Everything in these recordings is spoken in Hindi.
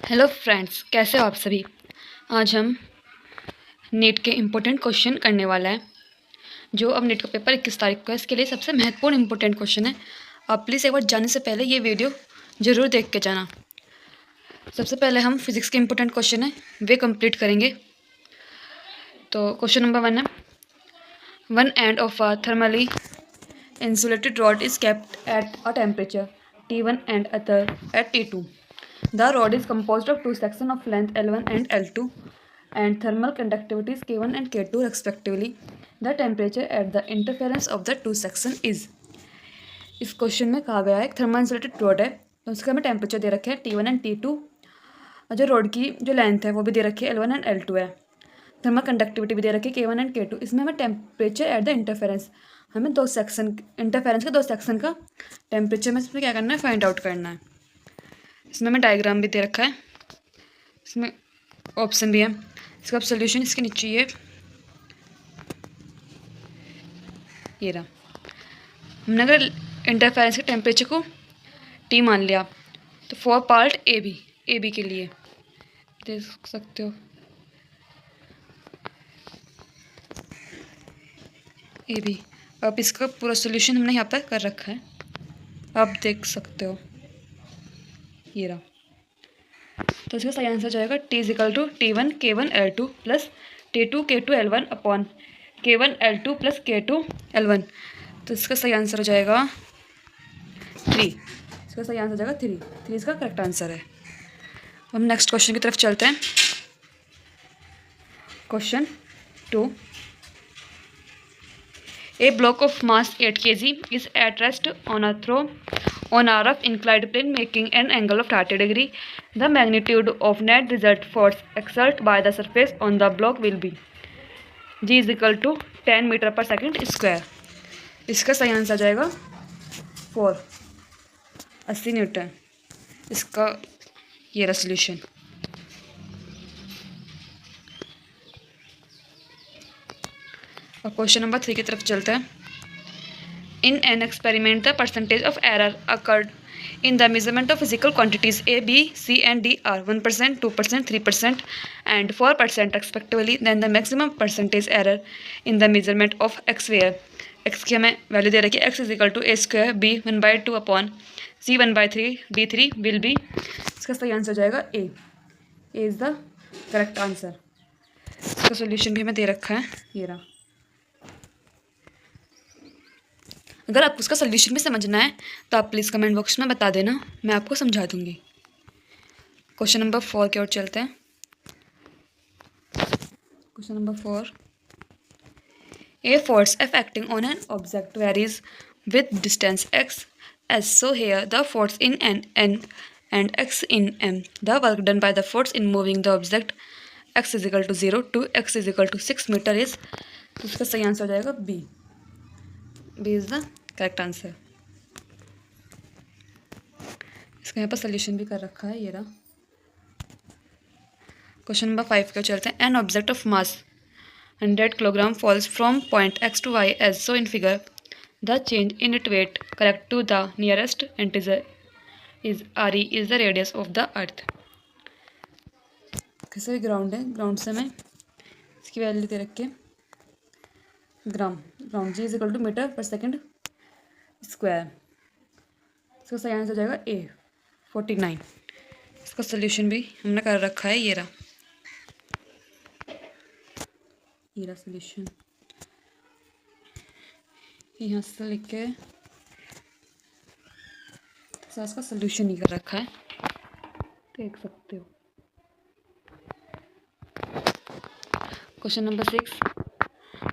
हेलो फ्रेंड्स, कैसे हो आप सभी। आज हम नीट के इम्पोर्टेंट क्वेश्चन करने वाला है। जो अब नीट का पेपर 21 तारीख को है, इसके लिए सबसे महत्वपूर्ण इम्पोर्टेंट क्वेश्चन है। आप प्लीज़ एक बार जाने से पहले ये वीडियो ज़रूर देख के जाना। सबसे पहले हम फिज़िक्स के इम्पोर्टेंट क्वेश्चन है वे कंप्लीट करेंगे। तो क्वेश्चन नंबर 1 है, one end of a thermally insulated rod is kept at a temperature T1 and other at T2. The rod is composed of two sections of length L1 and L2 and thermal conductivities K1 and K2 respectively. The temperature at the interference of the two sections is. इस क्वेश्चन में कहा गया है एक थर्मल इंसुलेटेड रॉड है, तो उसका हमें टेम्परेचर दे रखे हैं T1 एंड T2 और जो रॉड की जो लेंथ है वो भी दे रखी है L1 एंड L2 है। थर्मल कंडक्टिविटी भी दे रखी है K1 एंड K2। इसमें हमें टेम्परेचर एट द इंटरफेरेंस, हमें दो सेक्शन इंटरफेरेंस के दो सेक्शन का टेम्परेचर में इसमें क्या करना है, फाइंड आउट करना है। इसमें हमें डायग्राम भी दे रखा है, इसमें ऑप्शन भी है। इसका सोल्यूशन इसके नीचे ये रहा। हमने अगर इंटरफेरेंस के टेम्परेचर को T मान लिया तो फॉर पार्ट ए बी के लिए देख सकते हो ए बी। अब इसका पूरा सोल्यूशन हमने यहाँ पर कर रखा है, आप देख सकते हो ये रहा। तो इसका सही आंसर जाएगा T=T1 K1 L2 plus T2 K2 L1 upon K1 L2 plus K2 L1। तो इसका सही आंसर हो जाएगा 3। इसका सही आंसर हो जाएगा 3 इसका करेक्ट आंसर है। हम नेक्स्ट क्वेश्चन की तरफ चलते हैं। Question 2, A block of mass 8 kg is at rest on a rough inclined plane making an angle of 30 degree. The magnitude of net result force exerted by the surface on the block will be G is equal to 10 metre per second square. इसका सही आंसर आ जाएगा 80 न्यूटन। इसका ये रहा सोल्यूशन। और क्वेश्चन नंबर 3 की तरफ चलते हैं। In an experiment, the percentage of error occurred in the measurement of physical quantities A, B, C, and D are 1%, 2%, 3%, and 4% respectively. Then the maximum percentage error in the measurement of x where x की हमें वैल्यू दे रखी है x is equal to a square b 1/2 upon c 1/3 d3 will be. इसका सही आंसर हो जाएगा a is the correct answer. इसका सोल्यूशन भी हमें दे रखा है, ये रहा। अगर आपको उसका सोल्यूशन भी समझना है तो आप प्लीज़ कमेंट बॉक्स में बता देना, मैं आपको समझा दूंगी। क्वेश्चन नंबर 4 की ओर चलते हैं। Question number 4, a force acting on an object varies with distance x as so here the force in n and x in m. The work done by the force in moving the object x is equal to 0 to x is equal to 6 metre is. तो इसका सही आंसर हो जाएगा B is the correct answer. इसका यहाँ पर सोल्यूशन भी कर रखा है, ये रहा। क्वेश्चन नंबर 5 को चलते हैं। An object of mass 100 kilogram falls from point x to y as so in figure. The change in it weight correct to the nearest integer is RE is the radius of the earth. कैसे ग्राउंड है, ग्राउंड से हमें इसकी वैल्यू दे रखे ground G is equal to metre per second square. इसका सही आंसर हो जाएगा A 49। इसका सोल्यूशन भी हमने कर रखा है, ये रहा सोल्यूशन। यहाँ से लिख के इसका सोल्यूशन ही कर रखा है, देख सकते हो। Question number 6,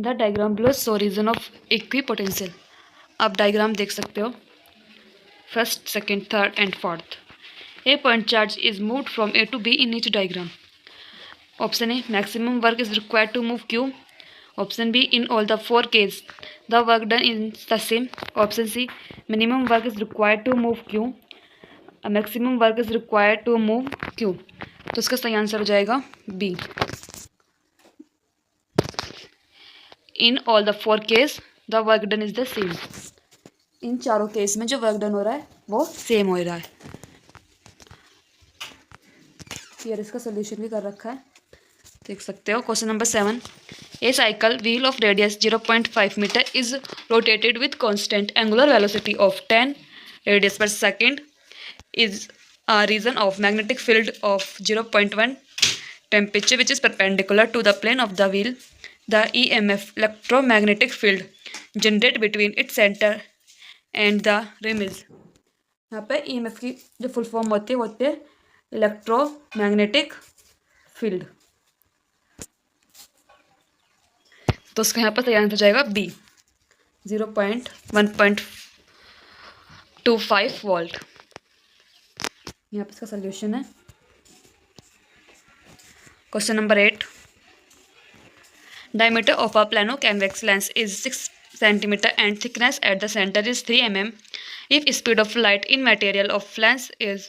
the diagram below show reason of equipotential. आप डायग्राम देख सकते हो, first, second, third and fourth. A point charge is moved from A to B in each diagram. Option A, maximum work is required to move Q। Option B, in all the 4 case the work done in the same. Option C, minimum work is required to move Q, maximum work is required to move Q। तो इसका सही आंसर हो जाएगा B, in all the 4 case the work done is the same. इन चारों केस में जो वर्क डन हो रहा है वो सेम हो रहा है। फिर इसका सोल्यूशन भी कर रखा है, देख सकते हो। Question number 7, a cycle wheel of radius 0.5 metre is rotated with constant angular velocity of 10 radius per second is a region of magnetic field of 0.1 temperature which is perpendicular to the plane of the wheel. The EMF electromagnetic field generated between its center and the rim is, यहाँ पे EMF की जो फुल फॉर्म होती है वो होती है इलेक्ट्रोमैग्नेटिक फील्ड। तो उसका यहाँ पर तैयार हो जाएगा बी 0.1.25 वोल्ट। यहाँ पे इसका सोल्यूशन है। Question number 8, diameter of a plano convex lens is 6 cm and thickness at the center is 3 mm. If speed of light in material of lens is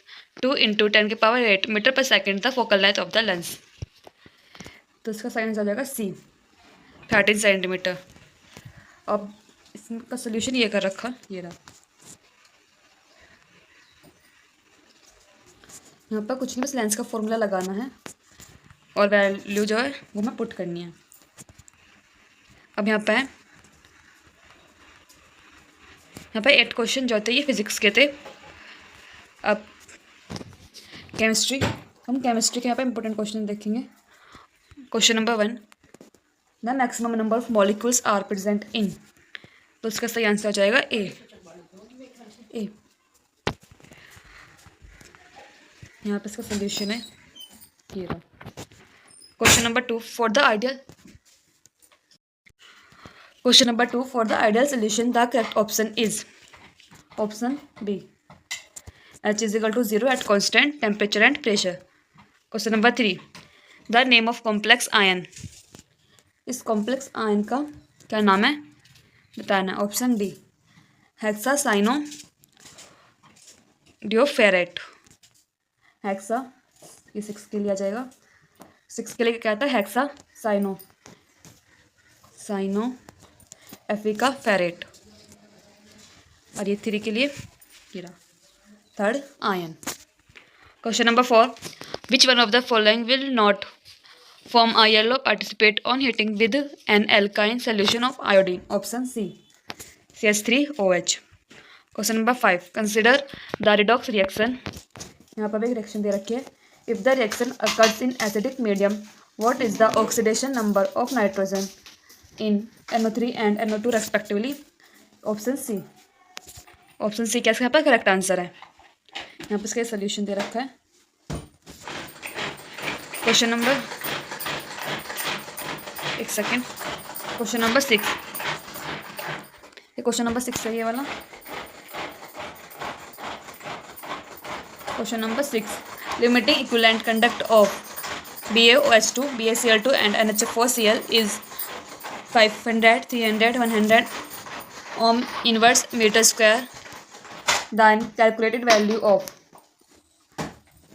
2 × 10⁸ meter per second, the focal length of the lens. तो इसका साइंस आ जाएगा सी 13 सेंटीमीटर। अब इसका सोल्यूशन ये कर रखा, ये रहा। यहाँ पर कुछ नहीं, बस लेंस का फॉर्मूला लगाना है और वैल्यू जो है वो मैं पुट करनी है। अब यहाँ पे 8 क्वेश्चन जो होते हैं ये फिजिक्स के थे। अब केमिस्ट्री, हम केमिस्ट्री के यहाँ पे इंपॉर्टेंट क्वेश्चन देखेंगे। Question number 1, the maximum number of molecules are present in, तो उसका सही आंसर हो जाएगा ए। यहाँ पे इसका सोल्यूशन है ये रहा। Question number 2, for the ideal solution the correct option is option B H is equal to 0 at constant temperature and pressure. Question number 3, the name of complex ion, इस कॉम्प्लेक्स आयन का क्या नाम है बताना। ऑप्शन डी हेक्सासाइनो डियोफेरेट। हेक्सा ये 6 के लिए आ जाएगा, 6 के लिए क्या आता है हेक्सासाइनो एफ्रिका फेरेट, और ये 3 के लिए ये रहा third ion. Question number 4, which one of the following will not form a yellow participate on heating with an एल्काइन solution of iodine. Option C CH3OH। Question number 5, consider the redox reaction, यहाँ पर भी एक रिएक्शन दे रखी है। If the reaction occurs in acidic medium, what is the oxidation number of nitrogen in NO3 and NO2 respectively. Option C क्या इसका यहाँ पर करेक्ट आंसर है। यहाँ पर इसका सोल्यूशन दे रखा है। क्वेश्चन नंबर 6, क्वेश्चन नंबर 6 है ये वाला। Question number 6, limiting equivalent conduct of BaOH2, BaCl2 and NH4Cl is 500, 300, 100 ohm inverse meter square. Then calculated value of,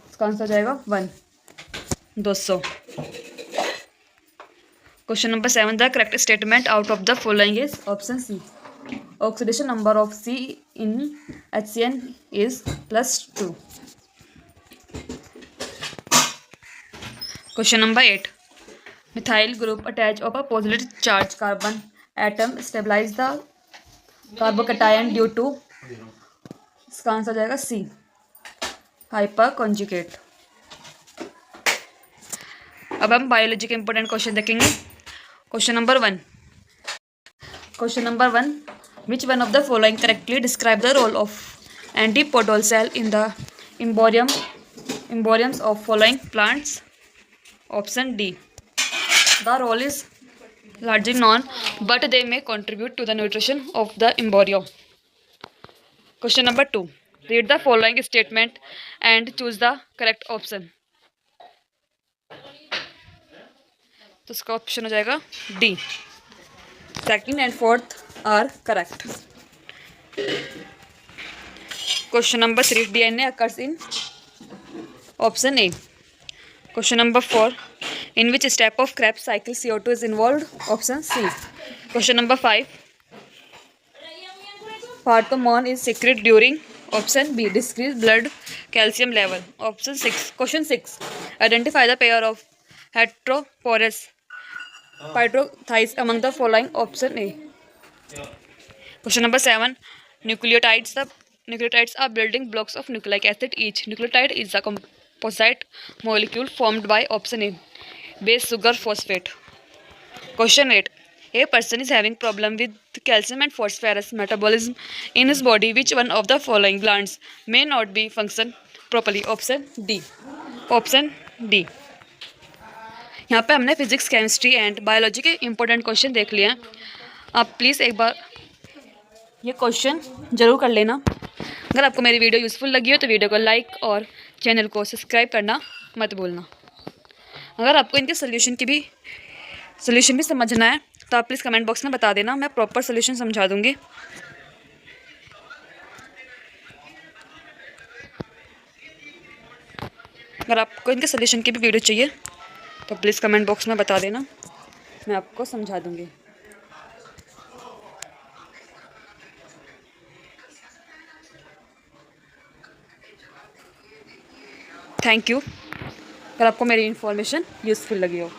इसका आंसर हो जाएगा 200। Question number 7, the correct statement out of the following is option C oxidation number of C in HCN is +2। Question number 8, methyl group attach of a positive charge carbon atom stabilize the carbocation due to, इसका आंसर जाएगा सी हाइपर कॉन्जुगेट। अब हम बायोलॉजी के इंपॉर्टेंट क्वेश्चन देखेंगे। Question number 1, which one of the following correctly describe the role of antipodal cell in the एम्बोरियम्स of following plants. Option D the role is largely known but they may contribute to the nutrition of the embryo. Question number 2, read the following statement and choose the correct option. तो इसका ऑप्शन हो जाएगा D, second and fourth are correct. Question number 3, DNA occurs in option A. Question number 4, in which step of Krebs cycle CO2 is involved? Option C. Question number 5, Pheromone is secreted during option B decrease blood calcium level. Option 6, question 6, identify the pair of heterosporous पाइट्रोथाइस among the following. Option A. Question number 7, nucleotides the nucleotides are building blocks of nucleic acid. Each nucleotide is a composite molecule formed by option A base sugar phosphate. Question 8, a person is having problem with calcium and phosphorus metabolism in his body. Which one of the following glands may not be function properly? Option D. Option D. यहाँ पे हमने फिजिक्स केमिस्ट्री एंड बायोलॉजी के इंपॉर्टेंट क्वेश्चन देख लिए हैं। आप प्लीज़ एक बार ये क्वेश्चन ज़रूर कर लेना। अगर आपको मेरी वीडियो यूज़फुल लगी हो तो वीडियो को लाइक और चैनल को सब्सक्राइब करना मत भूलना। अगर आपको इनके सोल्यूशन भी समझना है तो आप प्लीज़ कमेंट बॉक्स में बता देना, मैं प्रॉपर सोल्यूशन समझा दूँगी। अगर आपको इनके सोल्यूशन की भी वीडियो चाहिए तो प्लीज़ कमेंट बॉक्स में बता देना, मैं आपको समझा दूँगी। थैंक यू अगर आपको मेरी इन्फॉर्मेशन यूज़फुल लगी हो।